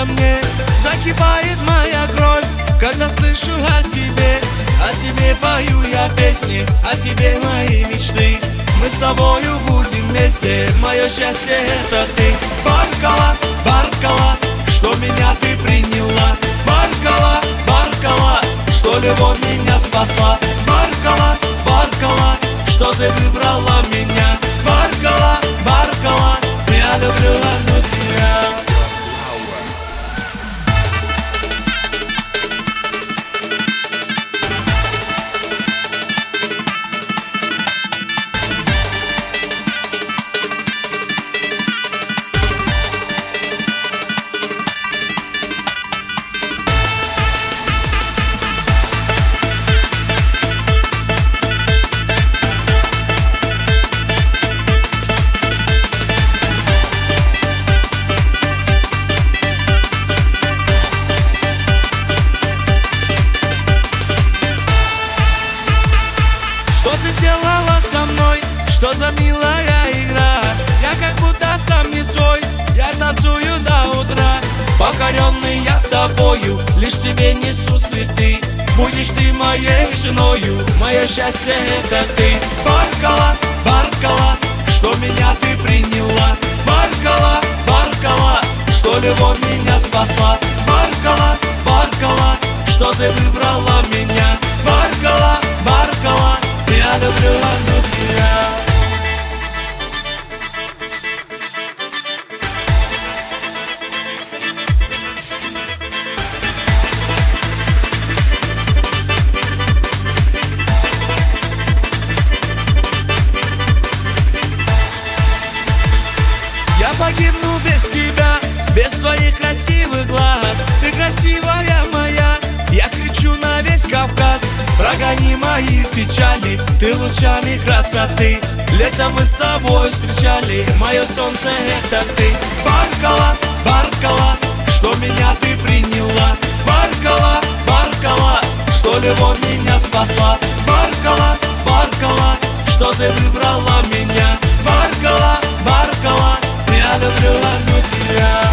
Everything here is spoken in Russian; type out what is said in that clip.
во мне, закипает моя кровь, когда слышу о тебе. О тебе пою я песни, о тебе мои мечты. Мы с тобою будем вместе, мое счастье это ты. Баркала, Баркала, что меня ты приняла. Баркала, Баркала, что любовь меня спасла. Баркала, Баркала, что ты выбрала меня. Баркала, Баркала, я люблю одну тебя. Что ты сделала со мной? Что за милая игра? Я как будто сам не свой, я танцую до утра. Покоренный я тобою, лишь тебе несу цветы. Будешь ты моей женою, мое счастье это ты. Баркала, Баркала, что меня ты приняла. Баркала, Баркала, что любовь меня спасла. Баркала, Баркала, что ты выбрала меня. Баркала, Баркала, я люблю одну тебя. Я погибну без тебя, без твоих красивых глаз. Ты красивая моя, я кричу на весь Кавказ. Прогони мои печали, ты лучами красоты. Летом мы с тобой встречали, мое солнце это ты. Баркала, Баркала, что меня ты приняла. Баркала, Баркала, что любовь меня спасла. Баркала, Баркала, что ты выбрала меня. Баркала, Баркала, я люблю одну тебя.